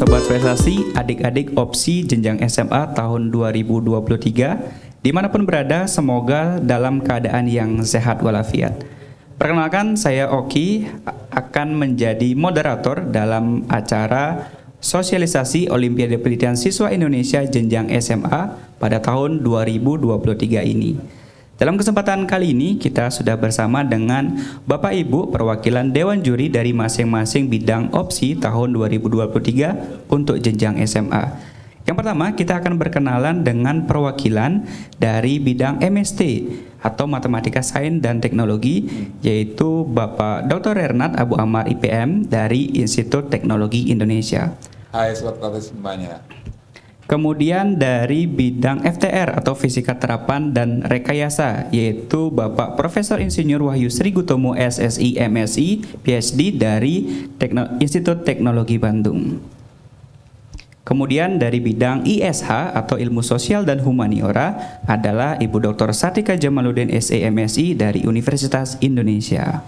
Sobat Prestasi, adik-adik opsi jenjang SMA tahun 2023, dimanapun berada, semoga dalam keadaan yang sehat walafiat. Perkenalkan, saya Oki akan menjadi moderator dalam acara sosialisasi Olimpiade Penelitian Siswa Indonesia jenjang SMA pada tahun 2023 ini. Dalam kesempatan kali ini kita sudah bersama dengan Bapak Ibu perwakilan Dewan Juri dari masing-masing bidang opsi tahun 2023 untuk jenjang SMA. Yang pertama kita akan berkenalan dengan perwakilan dari bidang MST atau Matematika Sains dan Teknologi, yaitu Bapak Dr. Renat Abu Ammar IPM dari Institut Teknologi Indonesia. Hai sobat semuanya. Kemudian dari bidang FTR atau Fisika Terapan dan Rekayasa, yaitu Bapak Profesor Insinyur Wahyu Sri Gutomo SSI MSI PhD dari Institut Teknologi Bandung. Kemudian dari bidang ISH atau Ilmu Sosial dan Humaniora adalah Ibu Dr. Satika Jamaluddin SE MSI dari Universitas Indonesia.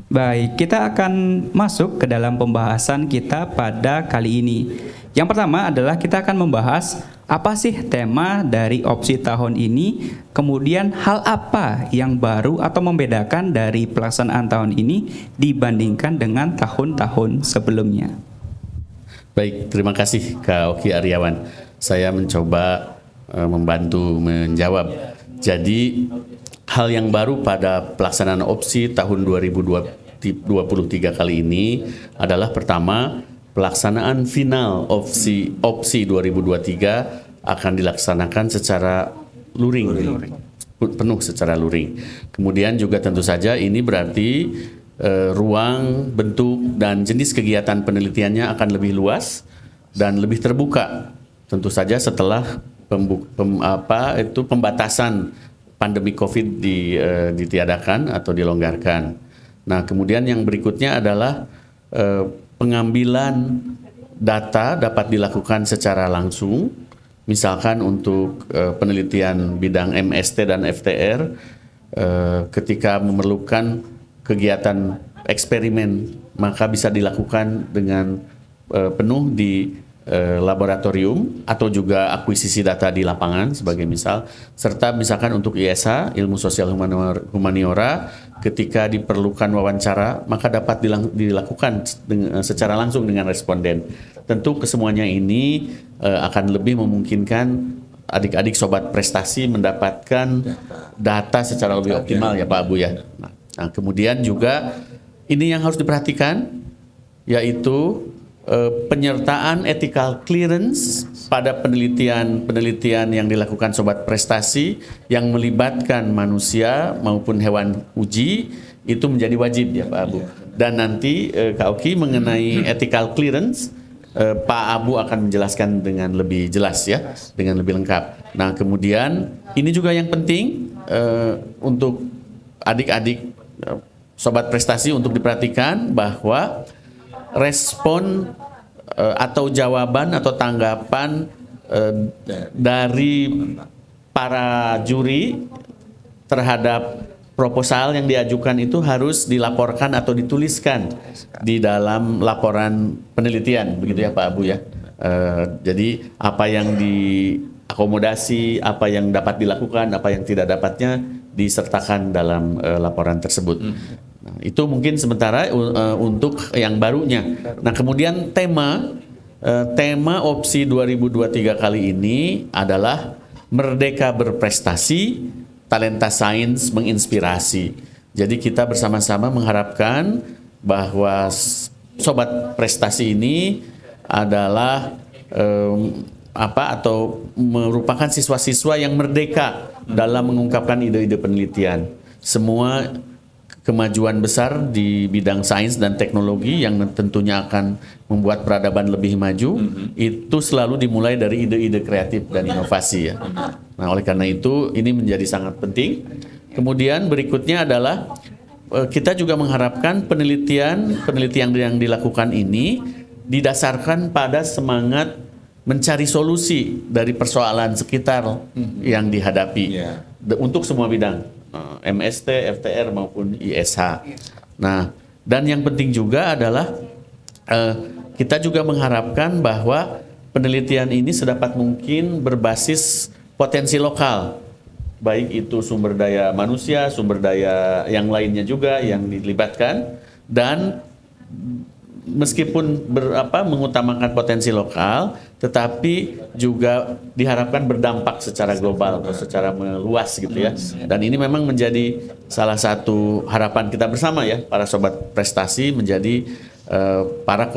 Baik, kita akan masuk ke dalam pembahasan kita pada kali ini. Yang pertama adalah kita akan membahas apa sih tema dari opsi tahun ini, kemudian hal apa yang baru atau membedakan dari pelaksanaan tahun ini dibandingkan dengan tahun-tahun sebelumnya. Baik, terima kasih Kak Oki Aryawan. Saya mencoba membantu menjawab. Jadi hal yang baru pada pelaksanaan opsi tahun 2023 kali ini adalah pertama, pelaksanaan final opsi 2023 akan dilaksanakan secara luring, penuh secara luring. Kemudian juga tentu saja ini berarti ruang, bentuk, dan jenis kegiatan penelitiannya akan lebih luas dan lebih terbuka. Tentu saja setelah pembatasan pandemi COVID ditiadakan atau dilonggarkan. Nah, kemudian yang berikutnya adalah pengambilan data dapat dilakukan secara langsung, misalkan untuk penelitian bidang MST dan FTR, ketika memerlukan kegiatan eksperimen, maka bisa dilakukan dengan penuh di laboratorium atau juga akuisisi data di lapangan sebagai misal, serta misalkan untuk ISH, Ilmu Sosial Humaniora, ketika diperlukan wawancara maka dapat dilakukan secara langsung dengan responden. Tentu kesemuanya ini akan lebih memungkinkan adik-adik sobat prestasi mendapatkan data secara lebih optimal ya Pak Abu ya. Nah, kemudian juga ini yang harus diperhatikan yaitu penyertaan ethical clearance pada penelitian yang dilakukan sobat prestasi yang melibatkan manusia maupun hewan uji itu menjadi wajib ya Pak Abu. Dan nanti Kak Oki mengenai ethical clearance Pak Abu akan menjelaskan dengan lebih jelas ya, dengan lebih lengkap. Nah, kemudian ini juga yang penting untuk adik-adik sobat prestasi untuk diperhatikan bahwa respon atau jawaban atau tanggapan dari para juri terhadap proposal yang diajukan itu harus dilaporkan atau dituliskan di dalam laporan penelitian, begitu ya Pak Abu ya. Jadi apa yang diakomodasi, apa yang dapat dilakukan, apa yang tidak dapatnya disertakan dalam laporan tersebut. Nah, itu mungkin sementara untuk yang barunya. Nah, kemudian tema opsi 2023 kali ini adalah Merdeka Berprestasi, Talenta Sains Menginspirasi. Jadi kita bersama-sama mengharapkan bahwa sobat prestasi ini adalah atau merupakan siswa-siswa yang merdeka dalam mengungkapkan ide-ide penelitian. Semua kemajuan besar di bidang sains dan teknologi yang tentunya akan membuat peradaban lebih maju, itu selalu dimulai dari ide-ide kreatif dan inovasi ya. Nah, oleh karena itu ini menjadi sangat penting. Kemudian berikutnya adalah kita juga mengharapkan penelitian yang dilakukan ini didasarkan pada semangat mencari solusi dari persoalan sekitar yang dihadapi untuk semua bidang, MST, FTR maupun ISH. Nah, dan yang penting juga adalah kita juga mengharapkan bahwa penelitian ini sedapat mungkin berbasis potensi lokal, baik itu sumber daya manusia, sumber daya yang lainnya juga yang dilibatkan, dan meskipun mengutamakan potensi lokal, tetapi juga diharapkan berdampak secara global atau secara meluas gitu ya. Dan ini memang menjadi salah satu harapan kita bersama ya, para sobat prestasi menjadi para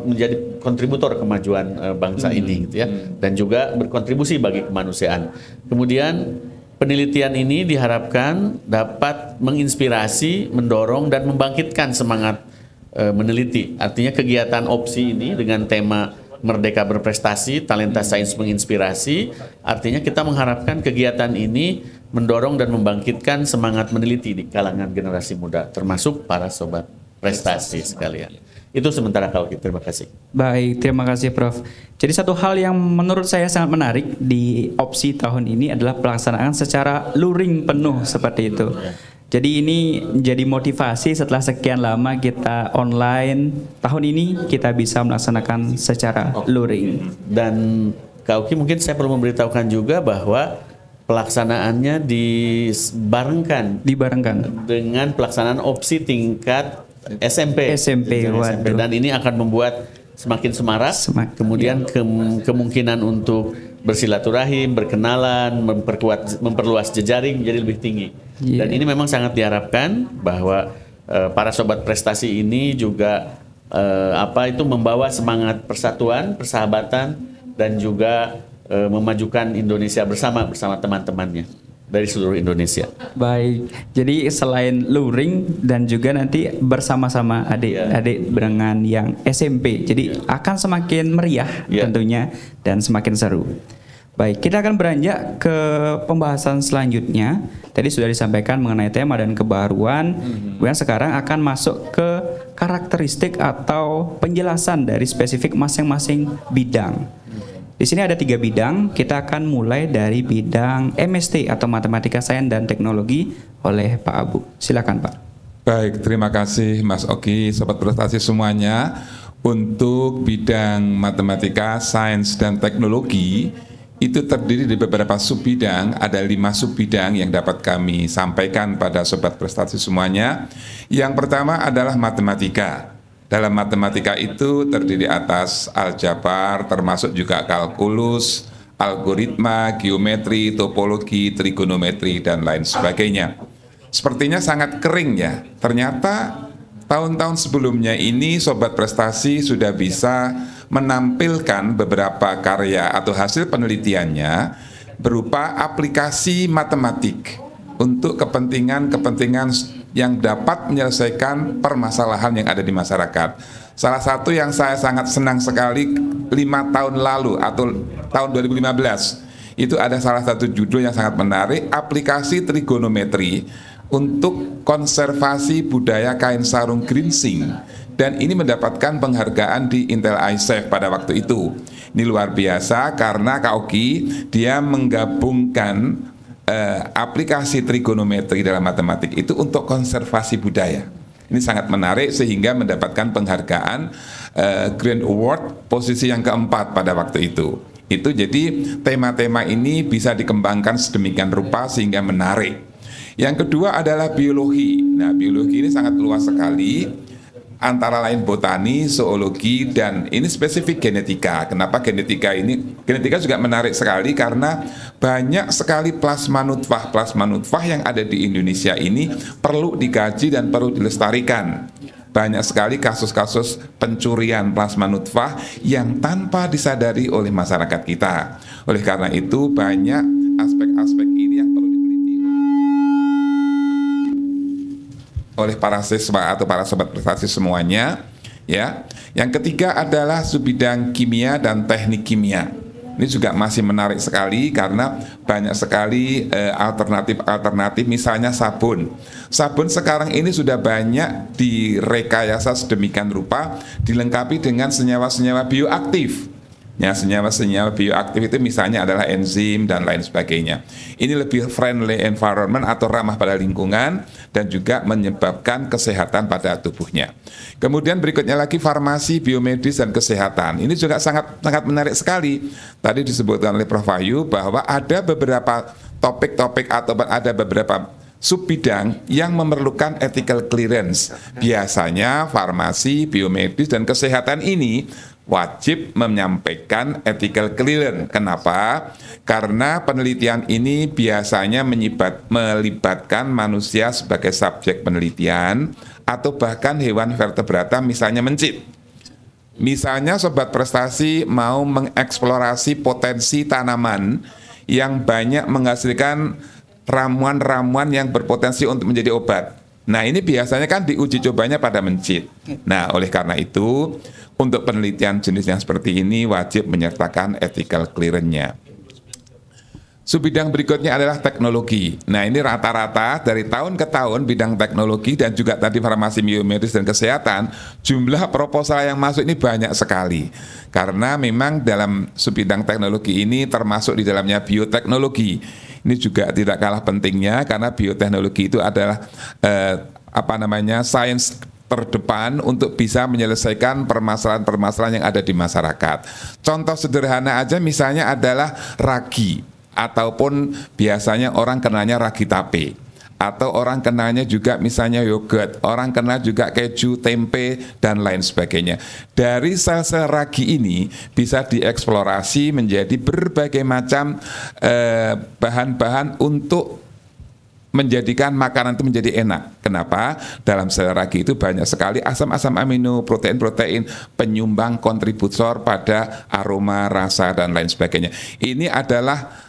menjadi kontributor kemajuan bangsa ini gitu ya, dan juga berkontribusi bagi kemanusiaan. Kemudian penelitian ini diharapkan dapat menginspirasi, mendorong dan membangkitkan semangat meneliti. Artinya kegiatan opsi ini dengan tema Merdeka Berprestasi, Talenta Sains Menginspirasi, artinya kita mengharapkan kegiatan ini mendorong dan membangkitkan semangat meneliti di kalangan generasi muda, termasuk para sobat prestasi sekalian. Itu sementara kalau kita. Terima kasih. Baik, terima kasih Prof. Jadi satu hal yang menurut saya sangat menarik di opsi tahun ini adalah pelaksanaan secara luring penuh seperti itu. Jadi ini menjadi motivasi setelah sekian lama kita online, tahun ini kita bisa melaksanakan secara luring. Dan Kak Uki, mungkin saya perlu memberitahukan juga bahwa pelaksanaannya dibarengkan dengan pelaksanaan opsi tingkat SMP. Waduh. Dan ini akan membuat semakin semarak, kemudian kemungkinan untuk bersilaturahim, berkenalan, memperluas jejaring menjadi lebih tinggi. Dan ini memang sangat diharapkan bahwa para sobat prestasi ini juga membawa semangat persatuan, persahabatan, dan juga memajukan Indonesia bersama teman-temannya dari seluruh Indonesia. Baik, jadi selain luring dan juga nanti bersama-sama adik-adik dengan yang SMP, jadi akan semakin meriah tentunya dan semakin seru. Baik, kita akan beranjak ke pembahasan selanjutnya. Tadi sudah disampaikan mengenai tema dan kebaruan. Kemudian sekarang akan masuk ke karakteristik atau penjelasan dari spesifik masing-masing bidang. Di sini ada 3 bidang. Kita akan mulai dari bidang MST atau Matematika Sains dan Teknologi oleh Pak Abu. Silakan Pak. Baik, terima kasih Mas Oki, sobat prestasi semuanya. Untuk bidang Matematika Sains dan Teknologi itu terdiri dari beberapa subbidang. Ada 5 subbidang yang dapat kami sampaikan pada sobat prestasi semuanya. Yang pertama adalah matematika. Dalam matematika itu terdiri atas aljabar, termasuk juga kalkulus, algoritma, geometri, topologi, trigonometri, dan lain sebagainya. Sepertinya sangat kering ya. Ternyata tahun-tahun sebelumnya ini sobat prestasi sudah bisa menampilkan beberapa karya atau hasil penelitiannya berupa aplikasi matematik untuk kepentingan yang dapat menyelesaikan permasalahan yang ada di masyarakat. Salah satu yang saya sangat senang sekali 5 tahun lalu atau tahun 2015 itu ada salah satu judul yang sangat menarik, aplikasi trigonometri untuk konservasi budaya kain sarung geringsing, dan ini mendapatkan penghargaan di Intel iSafe pada waktu itu. Ini luar biasa karena Kak Oki dia menggabungkan aplikasi trigonometri dalam matematik itu untuk konservasi budaya. Ini sangat menarik sehingga mendapatkan penghargaan Grand Award posisi yang keempat pada waktu itu. Itu jadi tema-tema ini bisa dikembangkan sedemikian rupa sehingga menarik. Yang kedua adalah biologi. Nah, biologi ini sangat luas sekali. Antara lain botani, zoologi, dan ini spesifik genetika. Kenapa genetika ini? Genetika juga menarik sekali karena banyak sekali plasma nutfah yang ada di Indonesia ini perlu dikaji dan perlu dilestarikan. Banyak sekali kasus-kasus pencurian plasma nutfah yang tanpa disadari oleh masyarakat kita. Oleh karena itu banyak aspek-aspek ini yang perlu oleh para siswa atau para sobat prestasi semuanya, ya. Yang ketiga adalah subbidang kimia dan teknik kimia. Ini juga masih menarik sekali karena banyak sekali alternatif, misalnya sabun. Sabun sekarang ini sudah banyak direkayasa sedemikian rupa, dilengkapi dengan senyawa-senyawa bioaktif. senyawa-senyawa bioaktif itu misalnya adalah enzim dan lain sebagainya. Ini lebih friendly environment atau ramah pada lingkungan dan juga menyebabkan kesehatan pada tubuhnya. Kemudian berikutnya lagi farmasi, biomedis dan kesehatan. Ini juga sangat menarik sekali. Tadi disebutkan oleh Prof. Wahyu bahwa ada beberapa topik-topik atau ada beberapa subbidang yang memerlukan ethical clearance. Biasanya farmasi, biomedis dan kesehatan ini wajib menyampaikan ethical clearance. Kenapa? Karena penelitian ini biasanya melibatkan manusia sebagai subjek penelitian atau bahkan hewan vertebrata misalnya mencit. Misalnya Sobat Prestasi mau mengeksplorasi potensi tanaman yang banyak menghasilkan ramuan-ramuan yang berpotensi untuk menjadi obat. Nah, ini biasanya kan diuji cobanya pada mencit. Nah, oleh karena itu, untuk penelitian jenis yang seperti ini wajib menyertakan ethical clearance-nya. Subbidang berikutnya adalah teknologi. Nah, ini rata-rata dari tahun ke tahun bidang teknologi dan juga tadi farmasi, biomedis dan kesehatan, jumlah proposal yang masuk ini banyak sekali. Karena memang dalam subbidang teknologi ini termasuk di dalamnya bioteknologi. Ini juga tidak kalah pentingnya karena bioteknologi itu adalah sains terdepan untuk bisa menyelesaikan permasalahan-permasalahan yang ada di masyarakat. Contoh sederhana aja misalnya adalah ragi, ataupun biasanya orang kenanya ragi tape, atau orang kenanya juga misalnya yogurt, orang kena juga keju, tempe, dan lain sebagainya. Dari sel-sel ragi ini bisa dieksplorasi menjadi berbagai macam bahan-bahan untuk menjadikan makanan itu menjadi enak. Kenapa? Dalam sel ragi itu banyak sekali asam-asam amino, protein-protein, penyumbang kontributor pada aroma, rasa, dan lain sebagainya. Ini adalah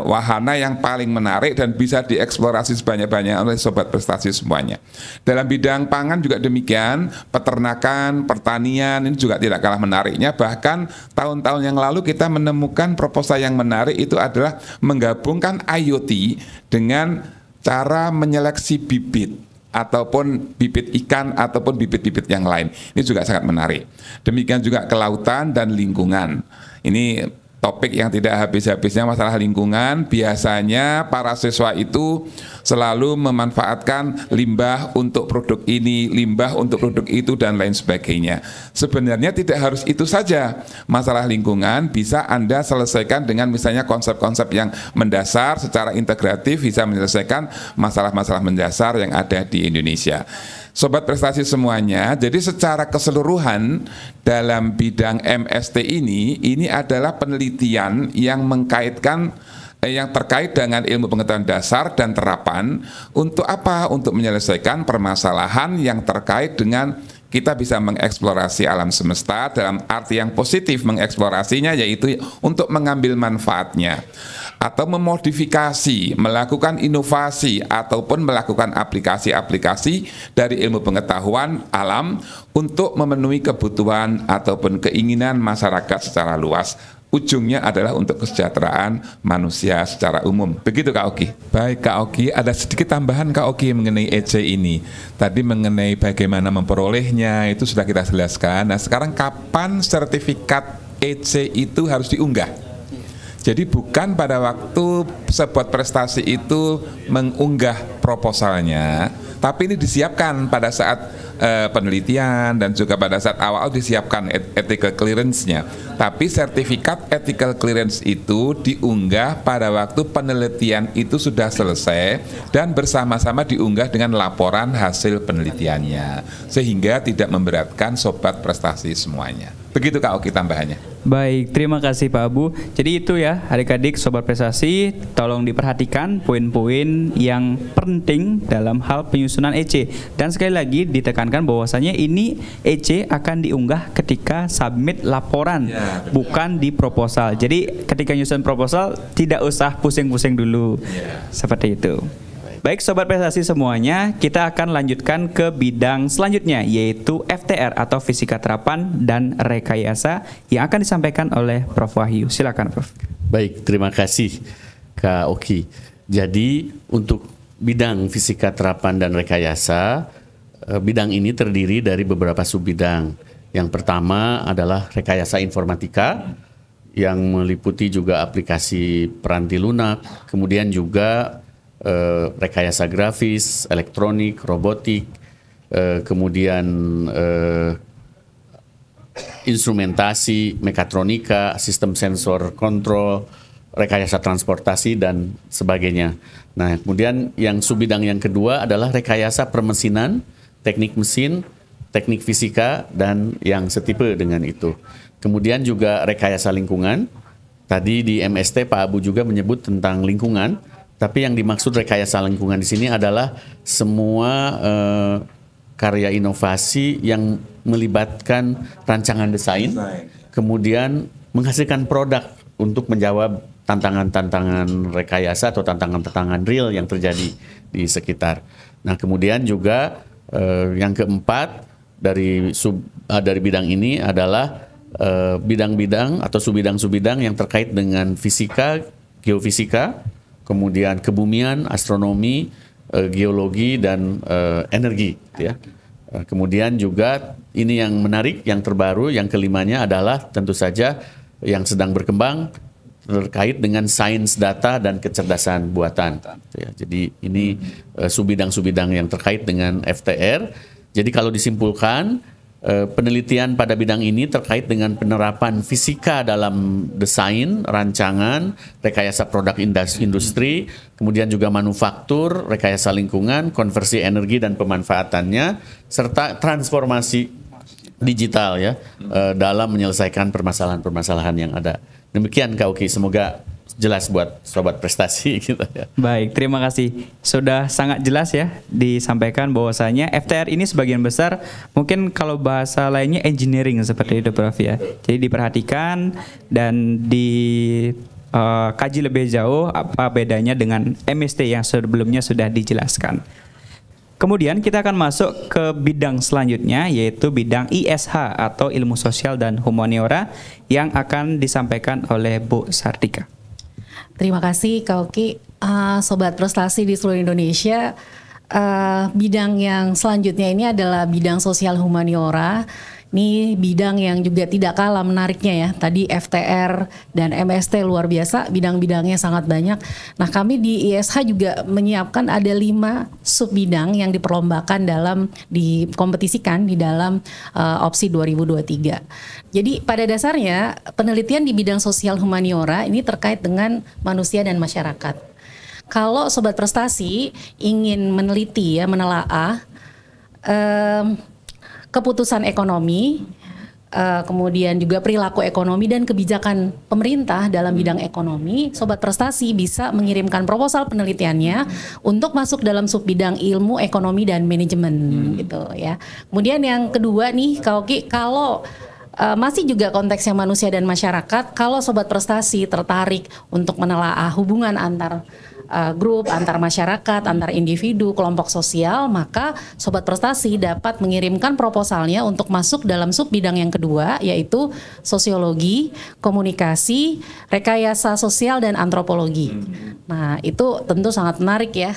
wahana yang paling menarik dan bisa dieksplorasi sebanyak-banyaknya oleh Sobat Prestasi semuanya. Dalam bidang pangan juga demikian, peternakan, pertanian ini juga tidak kalah menariknya. Bahkan tahun-tahun yang lalu kita menemukan proposal yang menarik itu adalah menggabungkan IoT dengan cara menyeleksi bibit ataupun bibit ikan ataupun bibit-bibit yang lain. Ini juga sangat menarik. Demikian juga kelautan dan lingkungan. Ini topik yang tidak habis-habisnya masalah lingkungan. Biasanya para siswa itu selalu memanfaatkan limbah untuk produk ini, limbah untuk produk itu, dan lain sebagainya. Sebenarnya tidak harus itu saja. Masalah lingkungan bisa Anda selesaikan dengan misalnya konsep-konsep yang mendasar secara integratif, bisa menyelesaikan masalah-masalah mendasar yang ada di Indonesia. Sobat Prestasi semuanya, jadi secara keseluruhan dalam bidang MST ini adalah penelitian yang mengkaitkan yang terkait dengan ilmu pengetahuan dasar dan terapan. Untuk apa? Untuk menyelesaikan permasalahan yang terkait dengan kita bisa mengeksplorasi alam semesta dalam arti yang positif. Mengeksplorasinya yaitu untuk mengambil manfaatnya, atau memodifikasi, melakukan inovasi, ataupun melakukan aplikasi-aplikasi dari ilmu pengetahuan alam untuk memenuhi kebutuhan ataupun keinginan masyarakat secara luas. Ujungnya adalah untuk kesejahteraan manusia secara umum. Begitu Kak Oki. Baik Kak Oki, ada sedikit tambahan Kak Oki mengenai EC ini. Tadi mengenai bagaimana memperolehnya itu sudah kita jelaskan. Nah sekarang kapan sertifikat EC itu harus diunggah? Jadi bukan pada waktu sebuah prestasi itu mengunggah proposalnya, tapi ini disiapkan pada saat penelitian dan juga pada saat awal disiapkan ethical clearance-nya. Tapi sertifikat ethical clearance itu diunggah pada waktu penelitian itu sudah selesai dan bersama-sama diunggah dengan laporan hasil penelitiannya, sehingga tidak memberatkan Sobat Prestasi semuanya. Begitu Kak Oki tambahannya. Baik, terima kasih Pak Abu. Jadi itu ya adik-adik Sobat Prestasi, tolong diperhatikan poin-poin yang penting dalam hal penyusunan EC. Dan sekali lagi ditekankan bahwasanya ini EC akan diunggah ketika submit laporan, ya, bukan di proposal. Jadi ketika nyusun proposal tidak usah pusing-pusing dulu, ya. Seperti itu. Baik Sobat Prestasi semuanya, kita akan lanjutkan ke bidang selanjutnya, yaitu FTR atau Fisika Terapan dan Rekayasa yang akan disampaikan oleh Prof. Wahyu. Silakan Prof. Baik, terima kasih Kak Oki. Jadi untuk bidang Fisika Terapan dan Rekayasa, bidang ini terdiri dari beberapa subbidang. Yang pertama adalah Rekayasa Informatika, yang meliputi juga aplikasi peranti lunak, kemudian juga rekayasa grafis, elektronik, robotik, kemudian instrumentasi, mekatronika, sistem sensor kontrol, rekayasa transportasi dan sebagainya. Nah, kemudian yang subbidang yang kedua adalah rekayasa permesinan, teknik mesin, teknik fisika, dan yang setipe dengan itu. Kemudian juga rekayasa lingkungan. Tadi di MST Pak Abu juga menyebut tentang lingkungan, tapi yang dimaksud rekayasa lingkungan di sini adalah semua karya inovasi yang melibatkan rancangan desain, kemudian menghasilkan produk untuk menjawab tantangan-tantangan rekayasa atau tantangan-tantangan real yang terjadi di sekitar. Nah, kemudian juga yang keempat dari bidang ini adalah bidang-bidang atau subbidang-subbidang yang terkait dengan fisika, geofisika, kemudian kebumian, astronomi, geologi, dan energi. Ya. Kemudian juga ini yang menarik, yang terbaru, yang kelimanya adalah tentu saja yang sedang berkembang terkait dengan sains data dan kecerdasan buatan. Ya, jadi ini subbidang-subbidang yang terkait dengan FTR. Jadi kalau disimpulkan, penelitian pada bidang ini terkait dengan penerapan fisika dalam desain, rancangan, rekayasa produk industri, kemudian juga manufaktur, rekayasa lingkungan, konversi energi dan pemanfaatannya, serta transformasi digital ya dalam menyelesaikan permasalahan-permasalahan yang ada. Demikian Kak Uki, semoga jelas buat sobat prestasi gitu ya. Baik, terima kasih. Sudah sangat jelas ya disampaikan bahwasanya FTR ini sebagian besar mungkin kalau bahasa lainnya engineering seperti itu Prof ya. Jadi diperhatikan dan kaji lebih jauh apa bedanya dengan MST yang sebelumnya sudah dijelaskan. Kemudian kita akan masuk ke bidang selanjutnya, yaitu bidang ISH atau Ilmu Sosial dan Humaniora yang akan disampaikan oleh Bu Sartika. Terima kasih Kak Uki. Sobat prestasi di seluruh Indonesia, bidang yang selanjutnya ini adalah bidang sosial humaniora. Ini bidang yang juga tidak kalah menariknya ya. Tadi FTR dan MST luar biasa, bidang-bidangnya sangat banyak. Nah, kami di ISH juga menyiapkan ada 5 sub bidang yang diperlombakan dikompetisikan di dalam opsi 2023. Jadi pada dasarnya penelitian di bidang sosial humaniora ini terkait dengan manusia dan masyarakat. Kalau sobat prestasi ingin meneliti ya, menelaah keputusan ekonomi, kemudian juga perilaku ekonomi dan kebijakan pemerintah dalam bidang ekonomi, sobat prestasi bisa mengirimkan proposal penelitiannya untuk masuk dalam sub bidang ilmu ekonomi dan manajemen gitu ya. Kemudian yang kedua nih kalau masih juga konteksnya manusia dan masyarakat, kalau sobat prestasi tertarik untuk menelaah hubungan antar grup, antar masyarakat, antar individu, kelompok sosial, maka sobat prestasi dapat mengirimkan proposalnya untuk masuk dalam sub bidang yang kedua, yaitu sosiologi, komunikasi, rekayasa sosial dan antropologi. Nah, itu tentu sangat menarik ya.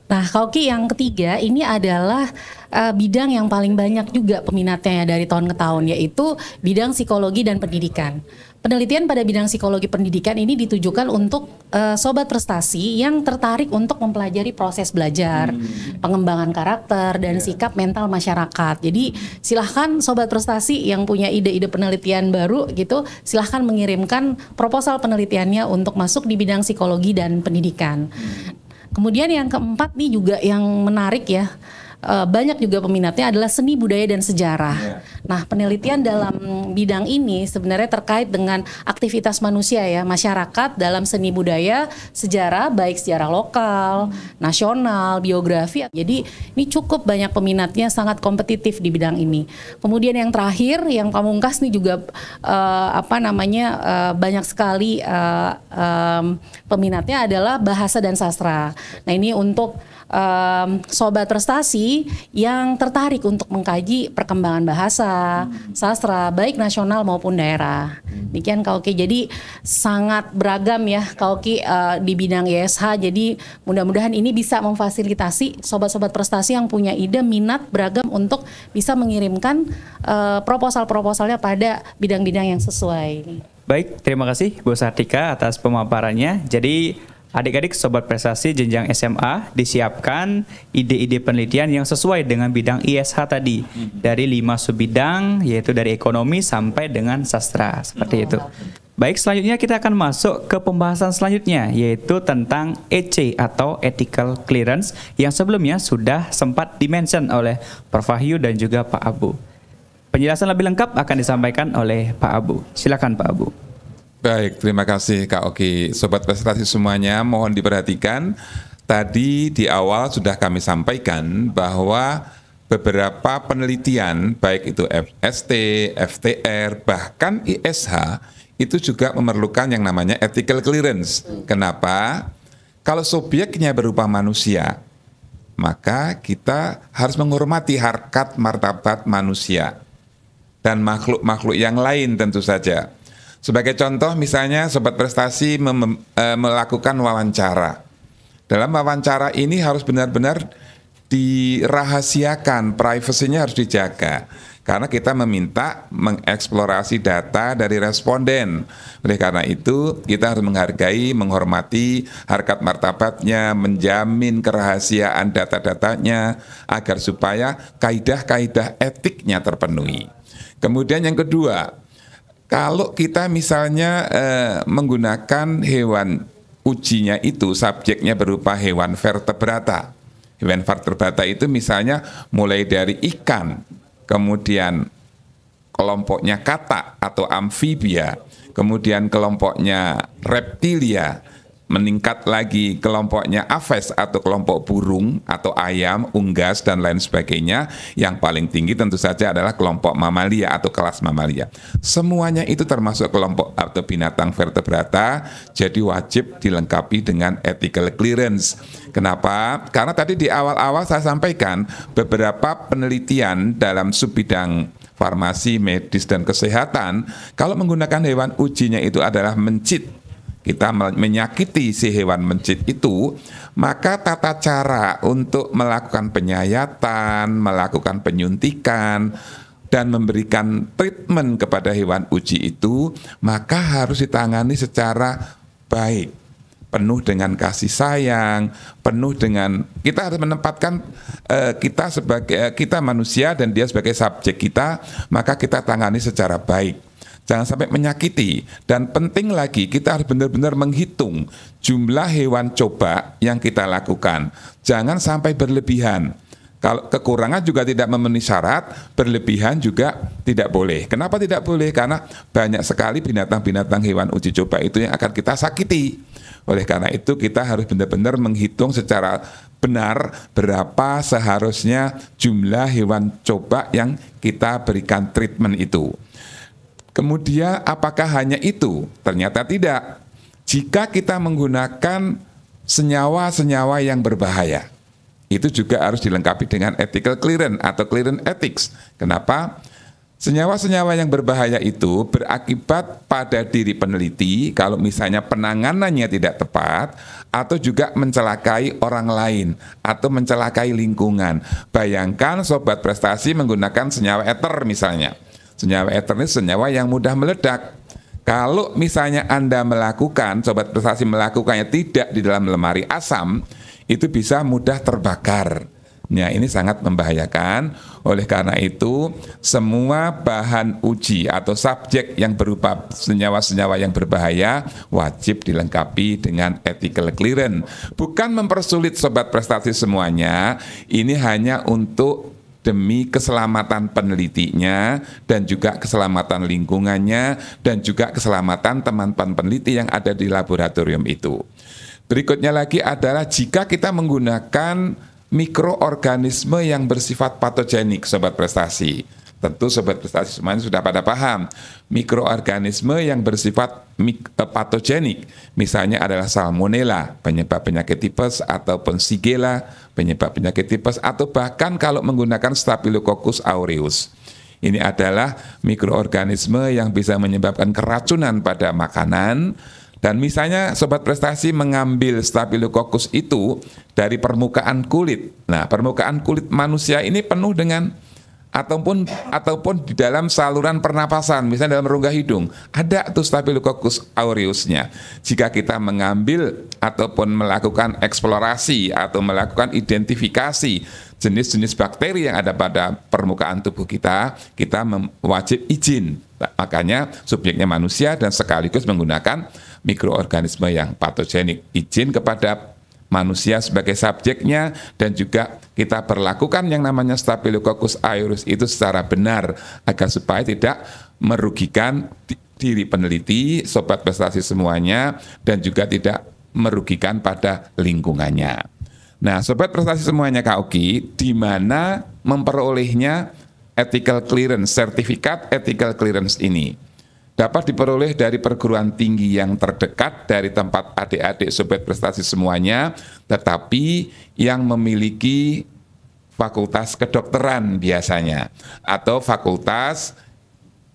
Nah, Kauki yang ketiga ini adalah bidang yang paling banyak juga peminatnya ya dari tahun ke tahun, yaitu bidang psikologi dan pendidikan. Penelitian pada bidang psikologi pendidikan ini ditujukan untuk sobat prestasi yang tertarik untuk mempelajari proses belajar, pengembangan karakter dan sikap mental masyarakat. Jadi silahkan sobat prestasi yang punya ide-ide penelitian baru gitu, silahkan mengirimkan proposal penelitiannya untuk masuk di bidang psikologi dan pendidikan. Kemudian yang keempat nih juga yang menarik ya, banyak juga peminatnya adalah seni budaya dan sejarah. Nah, penelitian dalam bidang ini sebenarnya terkait dengan aktivitas manusia ya, masyarakat dalam seni budaya, sejarah, baik sejarah lokal, nasional, biografi. Jadi ini cukup banyak peminatnya, sangat kompetitif di bidang ini. Kemudian yang terakhir, yang pamungkas nih juga banyak sekali peminatnya adalah bahasa dan sastra. Nah, ini untuk sobat prestasi yang tertarik untuk mengkaji perkembangan bahasa, sastra, baik nasional maupun daerah. Demikian Kauki, jadi sangat beragam ya Kauki di bidang ISH. Jadi mudah-mudahan ini bisa memfasilitasi sobat-sobat prestasi yang punya ide, minat beragam untuk bisa mengirimkan proposal-proposalnya pada bidang-bidang yang sesuai. Baik, terima kasih Bu Sartika atas pemaparannya. Jadi adik-adik Sobat Prestasi jenjang SMA disiapkan ide-ide penelitian yang sesuai dengan bidang ISH tadi. Dari 5 subbidang, yaitu dari ekonomi sampai dengan sastra, seperti itu. Baik, selanjutnya kita akan masuk ke pembahasan selanjutnya, yaitu tentang EC atau Ethical Clearance, yang sebelumnya sudah sempat dimention oleh Prof. Wahyu dan juga Pak Abu. Penjelasan lebih lengkap akan disampaikan oleh Pak Abu. Silakan Pak Abu. Baik, terima kasih Kak Oki. Sobat Prestasi semuanya, mohon diperhatikan. Tadi di awal sudah kami sampaikan bahwa beberapa penelitian, baik itu FST, FTR, bahkan ISH, itu juga memerlukan yang namanya ethical clearance. Kenapa? Kalau subjeknya berupa manusia, maka kita harus menghormati harkat martabat manusia dan makhluk-makhluk yang lain tentu saja. Sebagai contoh misalnya Sobat Prestasi melakukan wawancara. Dalam wawancara ini harus benar-benar dirahasiakan, privasinya harus dijaga. Karena kita meminta mengeksplorasi data dari responden. Oleh karena itu kita harus menghargai, menghormati harkat martabatnya, menjamin kerahasiaan data-datanya agar supaya kaidah-kaidah etiknya terpenuhi. Kemudian yang kedua, kalau kita misalnya menggunakan hewan ujinya itu subjeknya berupa hewan vertebrata. Hewan vertebrata itu misalnya mulai dari ikan, kemudian kelompoknya katak atau amfibia, kemudian kelompoknya reptilia, meningkat lagi kelompoknya aves atau kelompok burung atau ayam, unggas dan lain sebagainya. Yang paling tinggi tentu saja adalah kelompok mamalia atau kelas mamalia. Semuanya itu termasuk kelompok atau binatang vertebrata, jadi wajib dilengkapi dengan ethical clearance. Kenapa? Karena tadi di awal-awal saya sampaikan beberapa penelitian dalam subbidang farmasi, medis dan kesehatan, kalau menggunakan hewan ujinya itu adalah mencit, kita menyakiti si hewan mencit itu, maka tata cara untuk melakukan penyayatan, melakukan penyuntikan, dan memberikan treatment kepada hewan uji itu, maka harus ditangani secara baik, penuh dengan kasih sayang, penuh dengan, kita harus menempatkan kita sebagai kita manusia dan dia sebagai subjek kita, maka kita tangani secara baik. Jangan sampai menyakiti. Dan penting lagi, kita harus benar-benar menghitung jumlah hewan coba yang kita lakukan. Jangan sampai berlebihan. Kalau kekurangan juga tidak memenuhi syarat, berlebihan juga tidak boleh. Kenapa tidak boleh? Karena banyak sekali binatang-binatang hewan uji coba itu yang akan kita sakiti. Oleh karena itu kita harus benar-benar menghitung secara benar berapa seharusnya jumlah hewan coba yang kita berikan treatment itu. Kemudian apakah hanya itu? Ternyata tidak. Jika kita menggunakan senyawa-senyawa yang berbahaya, itu juga harus dilengkapi dengan ethical clearance atau clearance ethics. Kenapa? Senyawa-senyawa yang berbahaya itu berakibat pada diri peneliti kalau misalnya penanganannya tidak tepat atau juga mencelakai orang lain atau mencelakai lingkungan. Bayangkan Sobat Prestasi menggunakan senyawa eter misalnya. Senyawa eter ini senyawa yang mudah meledak. Kalau misalnya Anda melakukan, Sobat Prestasi melakukannya tidak di dalam lemari asam, itu bisa mudah terbakar. Nah, ini sangat membahayakan. Oleh karena itu, semua bahan uji atau subjek yang berupa senyawa-senyawa yang berbahaya wajib dilengkapi dengan ethical clearance. Bukan mempersulit Sobat Prestasi semuanya, ini hanya untuk demi keselamatan penelitinya dan juga keselamatan lingkungannya dan juga keselamatan teman-teman peneliti yang ada di laboratorium itu. Berikutnya lagi adalah jika kita menggunakan mikroorganisme yang bersifat patogenik, Sobat Prestasi. Tentu Sobat Prestasi semuanya sudah pada paham. Mikroorganisme yang bersifat patogenik, misalnya adalah Salmonella, penyebab penyakit tipes, ataupun Shigella, penyebab penyakit tipes, atau bahkan kalau menggunakan Staphylococcus aureus. Ini adalah mikroorganisme yang bisa menyebabkan keracunan pada makanan. Dan misalnya Sobat Prestasi mengambil Staphylococcus itu dari permukaan kulit. Nah, permukaan kulit manusia ini penuh dengan ataupun di dalam saluran pernapasan, misalnya dalam rongga hidung, ada tuh Staphylococcus aureusnya. Jika kita mengambil ataupun melakukan eksplorasi atau melakukan identifikasi jenis-jenis bakteri yang ada pada permukaan tubuh kita wajib izin. Makanya subjeknya manusia dan sekaligus menggunakan mikroorganisme yang patogenik. Izin kepada manusia sebagai subjeknya, dan juga kita perlakukan yang namanya Staphylococcus aureus itu secara benar agar supaya tidak merugikan diri peneliti, sobat prestasi semuanya, dan juga tidak merugikan pada lingkungannya. Nah, sobat prestasi semuanya Kak Oki, di mana memperolehnya ethical clearance, sertifikat ethical clearance ini? Dapat diperoleh dari perguruan tinggi yang terdekat dari tempat adik-adik sobat prestasi semuanya, tetapi yang memiliki fakultas kedokteran biasanya, atau fakultas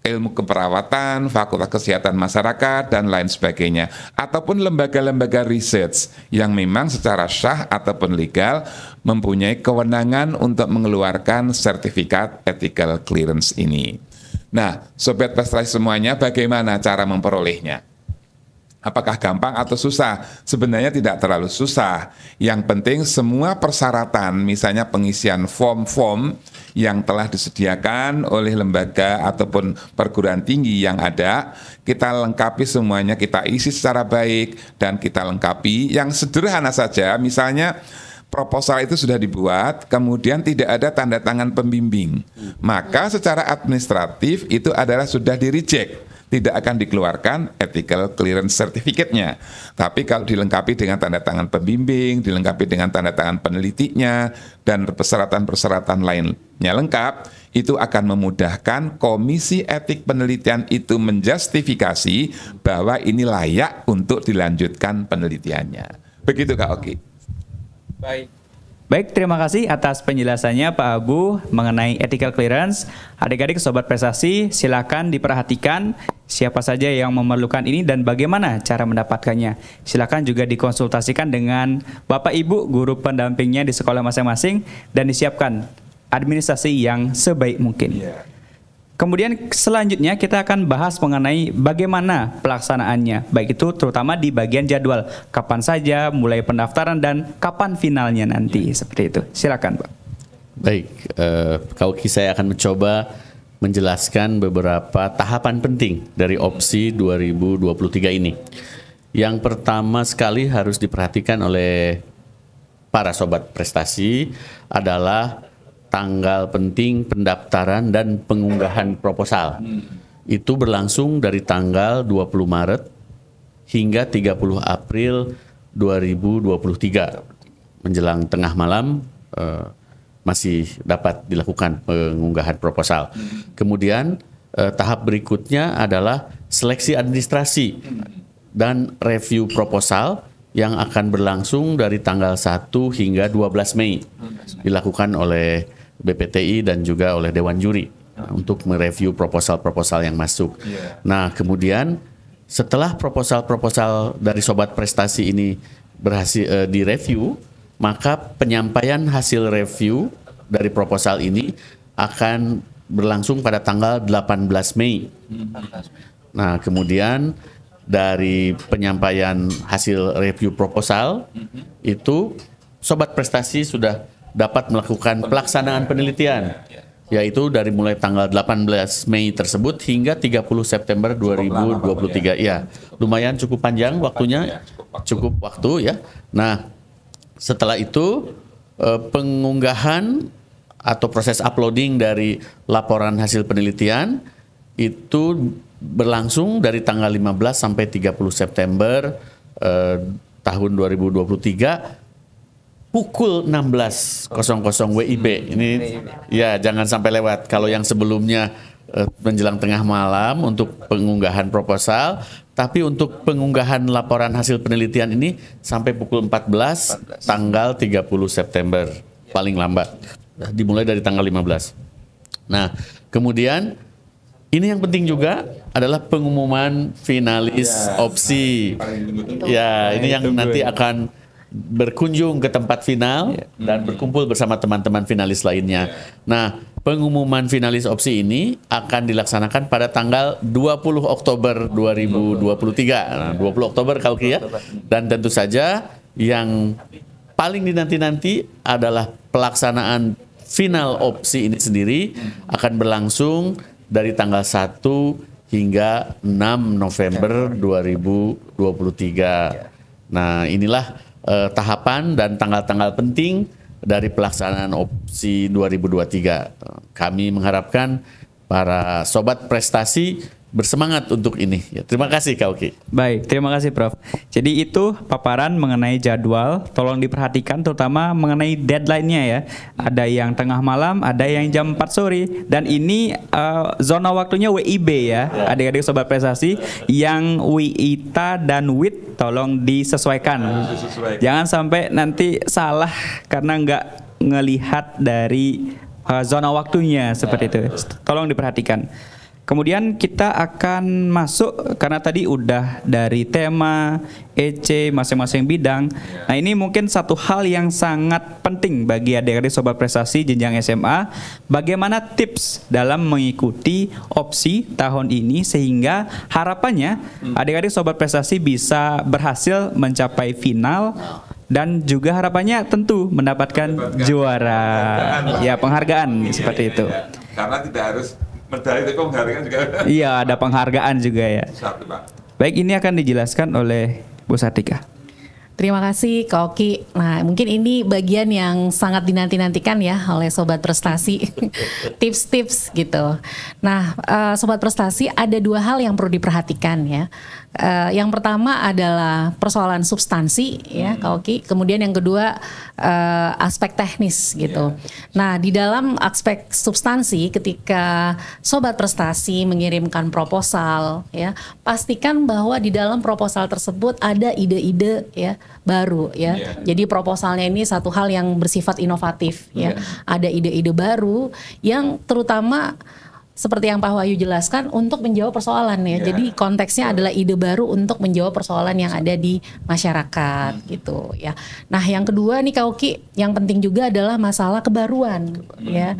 ilmu keperawatan, fakultas kesehatan masyarakat, dan lain sebagainya, ataupun lembaga-lembaga research yang memang secara syah ataupun legal mempunyai kewenangan untuk mengeluarkan sertifikat ethical clearance ini. Nah, sobat prestasi semuanya, bagaimana cara memperolehnya? Apakah gampang atau susah? Sebenarnya tidak terlalu susah. Yang penting semua persyaratan, misalnya pengisian form-form yang telah disediakan oleh lembaga ataupun perguruan tinggi yang ada, kita lengkapi semuanya, kita isi secara baik, dan kita lengkapi yang sederhana saja. Misalnya proposal itu sudah dibuat, kemudian tidak ada tanda tangan pembimbing, maka secara administratif itu adalah sudah di-reject, tidak akan dikeluarkan ethical clearance certificate-nya. Tapi kalau dilengkapi dengan tanda tangan pembimbing, dilengkapi dengan tanda tangan penelitinya, dan persyaratan-persyaratan lainnya lengkap, itu akan memudahkan komisi etik penelitian itu menjustifikasi bahwa ini layak untuk dilanjutkan penelitiannya. Begitu Kak Oki. Baik, terima kasih atas penjelasannya Pak Abu mengenai ethical clearance. Adik-adik sobat prestasi, silakan diperhatikan siapa saja yang memerlukan ini dan bagaimana cara mendapatkannya. Silakan juga dikonsultasikan dengan Bapak Ibu guru pendampingnya di sekolah masing-masing dan disiapkan administrasi yang sebaik mungkin. Kemudian selanjutnya kita akan bahas mengenai bagaimana pelaksanaannya, baik itu terutama di bagian jadwal, kapan saja mulai pendaftaran dan kapan finalnya nanti, seperti itu. Silakan Pak. Baik, Kak Oki, saya akan mencoba menjelaskan beberapa tahapan penting dari opsi 2023 ini. Yang pertama sekali harus diperhatikan oleh para sobat prestasi adalah tanggal penting pendaftaran dan pengunggahan proposal. Itu berlangsung dari tanggal 20 Maret hingga 30 April 2023. Menjelang tengah malam masih dapat dilakukan pengunggahan proposal. Kemudian tahap berikutnya adalah seleksi administrasi dan review proposal yang akan berlangsung dari tanggal 1 hingga 12 Mei. Dilakukan oleh BPTI dan juga oleh Dewan Juri untuk mereview proposal-proposal yang masuk. Nah, kemudian setelah proposal-proposal dari sobat prestasi ini berhasil direview, maka penyampaian hasil review dari proposal ini akan berlangsung pada tanggal 18 Mei. Nah, kemudian dari penyampaian hasil review proposal itu sobat prestasi sudah dapat melakukan pelaksanaan penelitian, yaitu dari mulai tanggal 18 Mei tersebut hingga 30 September 2023. Ya, lumayan cukup panjang waktunya, cukup waktu ya. Nah, setelah itu pengunggahan atau proses uploading dari laporan hasil penelitian itu berlangsung dari tanggal 15 sampai 30 September tahun 2023 pukul 16.00 WIB. Ini ya jangan sampai lewat. Kalau yang sebelumnya menjelang tengah malam untuk pengunggahan proposal, tapi untuk pengunggahan laporan hasil penelitian ini sampai pukul 14 tanggal 30 September paling lambat. Dimulai dari tanggal 15. Nah, kemudian ini yang penting juga adalah pengumuman finalis opsi. Ya, ini yang nanti akan berkunjung ke tempat final dan berkumpul bersama teman-teman finalis lainnya. Nah, pengumuman finalis opsi ini akan dilaksanakan pada tanggal 20 Oktober 2023. Nah, 20 Oktober Kauki ya. Dan tentu saja yang paling dinanti-nanti adalah pelaksanaan final opsi ini sendiri akan berlangsung dari tanggal 1 hingga 6 November 2023. Nah, inilah tahapan dan tanggal-tanggal penting dari pelaksanaan opsi 2023. Kami mengharapkan para sobat prestasi bersemangat untuk ini. Ya, terima kasih Kak Oki. Baik, terima kasih Prof. Jadi itu paparan mengenai jadwal, tolong diperhatikan terutama mengenai deadline-nya ya. Ada yang tengah malam, ada yang jam 4 sore. Dan ini zona waktunya WIB ya, adik-adik sobat prestasi. Yang WITA dan WIT tolong disesuaikan. Jangan sampai nanti salah karena nggak ngelihat dari zona waktunya seperti itu. Tolong diperhatikan. Kemudian kita akan masuk karena tadi udah dari tema, EC, masing-masing bidang. Nah ini mungkin satu hal yang sangat penting bagi adik-adik sobat prestasi jenjang SMA. Bagaimana tips dalam mengikuti opsi tahun ini sehingga harapannya adik-adik sobat prestasi bisa berhasil mencapai final. Dan juga harapannya tentu mendapatkan juara. Ya penghargaan seperti itu. Karena tidak harus medali, tapi penghargaan juga. Iya, ada penghargaan juga ya. Baik, ini akan dijelaskan oleh Bu Sartika. Terima kasih Kak Oki. Nah, mungkin ini bagian yang sangat dinanti-nantikan ya oleh Sobat Prestasi. Tips-tips gitu. Nah, Sobat Prestasi ada dua hal yang perlu diperhatikan ya. Yang pertama adalah persoalan substansi ya Kak Oki. Kemudian yang kedua aspek teknis gitu. Nah, di dalam aspek substansi ketika Sobat Prestasi mengirimkan proposal ya, pastikan bahwa di dalam proposal tersebut ada ide-ide ya baru ya. Jadi proposalnya ini satu hal yang bersifat inovatif ya. Ada ide-ide baru yang terutama seperti yang Pak Wahyu jelaskan untuk menjawab persoalan ya. Jadi konteksnya adalah ide baru untuk menjawab persoalan yang ada di masyarakat gitu ya. Nah, yang kedua nih Kak Oki, yang penting juga adalah masalah kebaruan ya.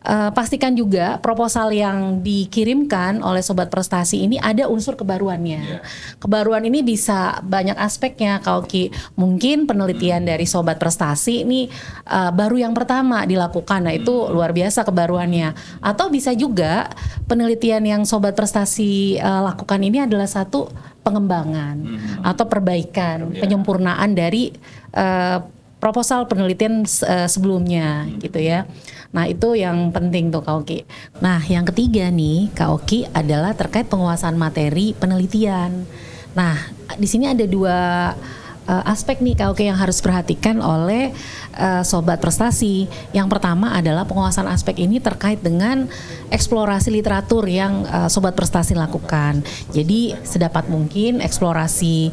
Pastikan juga proposal yang dikirimkan oleh Sobat Prestasi ini ada unsur kebaruannya. Kebaruan ini bisa banyak aspeknya Kak Oki. Mungkin penelitian dari Sobat Prestasi ini baru yang pertama dilakukan. Nah itu luar biasa kebaruannya. Atau bisa juga penelitian yang Sobat Prestasi lakukan ini adalah satu pengembangan atau perbaikan, penyempurnaan dari proposal penelitian sebelumnya gitu ya. Nah itu yang penting tuh Kak Oki. Nah yang ketiga nih Kak Oki adalah terkait penguasaan materi penelitian. Nah di sini ada dua aspek nih Kak Oki yang harus perhatikan oleh Sobat Prestasi. Yang pertama adalah penguasaan aspek ini terkait dengan eksplorasi literatur yang Sobat Prestasi lakukan. Jadi sedapat mungkin eksplorasi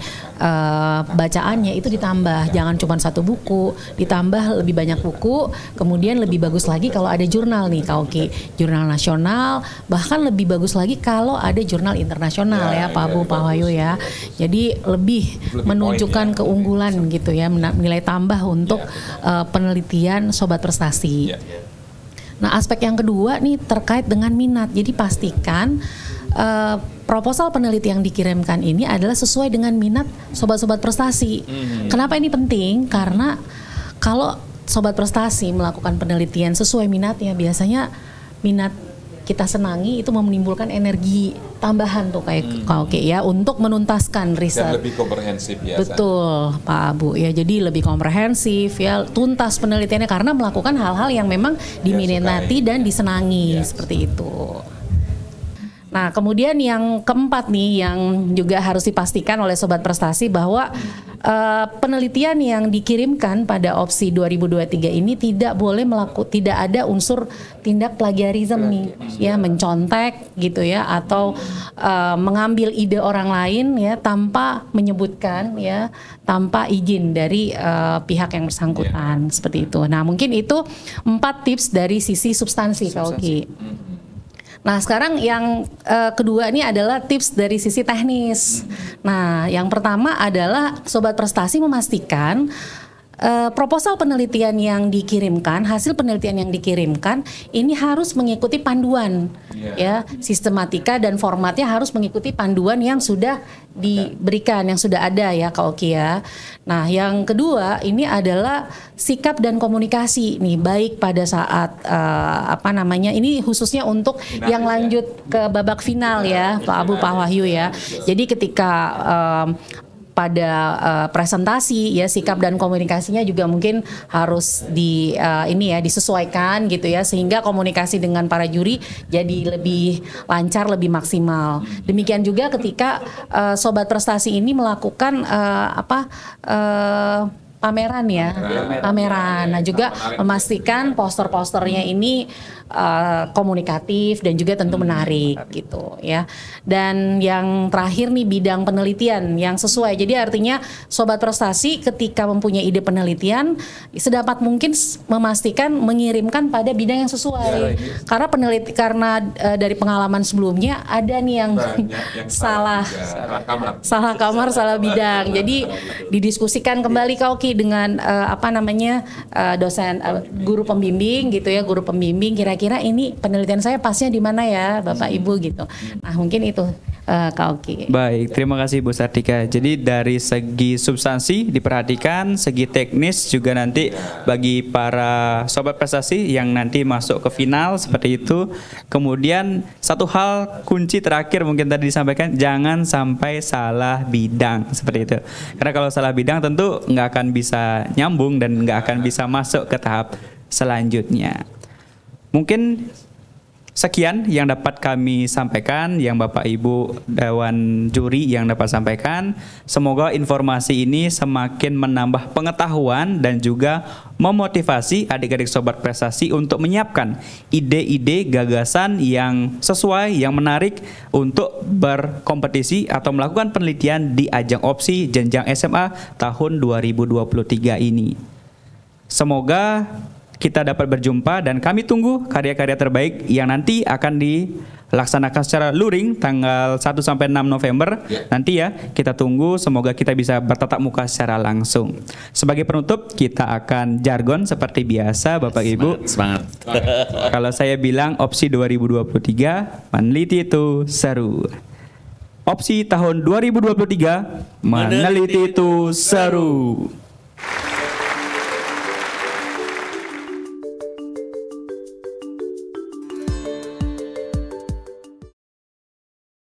bacaannya itu ditambah, jangan cuma satu buku, ditambah lebih banyak buku. Kemudian lebih bagus lagi kalau ada jurnal nih Kak Oki, jurnal nasional, bahkan lebih bagus lagi kalau ada jurnal internasional ya Pak Bu, Pak Wahyu ya. Jadi lebih menunjukkan keunggulan gitu ya, nilai tambah untuk penelitian Sobat Prestasi. Nah aspek yang kedua nih terkait dengan minat. Jadi pastikan proposal penelitian yang dikirimkan ini adalah sesuai dengan minat Sobat-Sobat Prestasi. Kenapa ini penting? Karena kalau Sobat Prestasi melakukan penelitian sesuai minatnya, biasanya minat kita senangi itu menimbulkan energi tambahan tuh kayak Oki ya untuk menuntaskan riset. Dan lebih komprehensif ya. Betul Pak Abu ya, jadi lebih komprehensif ya, tuntas penelitiannya karena melakukan hal-hal yang memang diminati dan disenangi seperti itu. Nah kemudian yang keempat nih yang juga harus dipastikan oleh Sobat Prestasi bahwa penelitian yang dikirimkan pada opsi 2023 ini tidak boleh tidak ada unsur tindak plagiarisme nih ya, mencontek gitu ya atau mengambil ide orang lain ya tanpa menyebutkan ya, tanpa izin dari pihak yang bersangkutan seperti itu. Nah mungkin itu 4 tips dari sisi substansi Kak Oki. Nah, sekarang yang kedua ini adalah tips dari sisi teknis. Nah, yang pertama adalah Sobat Prestasi memastikan proposal penelitian yang dikirimkan, hasil penelitian yang dikirimkan ini harus mengikuti panduan, ya, sistematika dan formatnya harus mengikuti panduan yang sudah diberikan, yang sudah ada ya Kak Oki ya. Nah, yang kedua ini adalah sikap dan komunikasi nih, baik pada saat ini khususnya untuk yang lanjut ke babak final ya, Pak Abu, Pak Wahyu ya. Jadi ketika pada presentasi ya, sikap dan komunikasinya juga mungkin harus disesuaikan gitu ya, sehingga komunikasi dengan para juri jadi lebih lancar, lebih maksimal. Demikian juga ketika Sobat Prestasi ini melakukan pameran ya, pameran. Nah, juga memastikan poster-posternya ini komunikatif dan juga tentu menarik gitu ya. Dan yang terakhir nih, bidang penelitian yang sesuai. Jadi artinya Sobat Prestasi ketika mempunyai ide penelitian sedapat mungkin memastikan mengirimkan pada bidang yang sesuai. Karena dari pengalaman sebelumnya ada nih yang salah kamar, salah bidang. Jadi didiskusikan kembali Kak Oki dengan dosen guru pembimbing gitu ya, guru pembimbing kira-kira ini penelitian saya pasnya di mana ya Bapak Ibu gitu. Nah, mungkin itu Kak Oki. Baik, terima kasih Bu Sartika. Jadi dari segi substansi diperhatikan, segi teknis juga nanti bagi para Sobat Prestasi yang nanti masuk ke final seperti itu. Kemudian satu hal kunci terakhir mungkin tadi disampaikan, jangan sampai salah bidang seperti itu. Karena kalau salah bidang tentu nggak akan bisa nyambung dan nggak akan bisa masuk ke tahap selanjutnya. Mungkin sekian yang dapat kami sampaikan, yang Bapak Ibu Dewan Juri yang dapat sampaikan. Semoga informasi ini semakin menambah pengetahuan dan juga memotivasi adik-adik Sobat Prestasi untuk menyiapkan ide-ide gagasan yang sesuai, yang menarik untuk berkompetisi atau melakukan penelitian di ajang opsi jenjang SMA tahun 2023 ini. Semoga kita dapat berjumpa dan kami tunggu karya-karya terbaik yang nanti akan dilaksanakan secara luring tanggal 1 sampai 6 November. Nanti ya, kita tunggu, semoga kita bisa bertatap muka secara langsung. Sebagai penutup, kita akan jargon seperti biasa Bapak Ibu. Semangat. Kalau saya bilang opsi 2023, meneliti itu seru. Opsi tahun 2023, meneliti itu seru.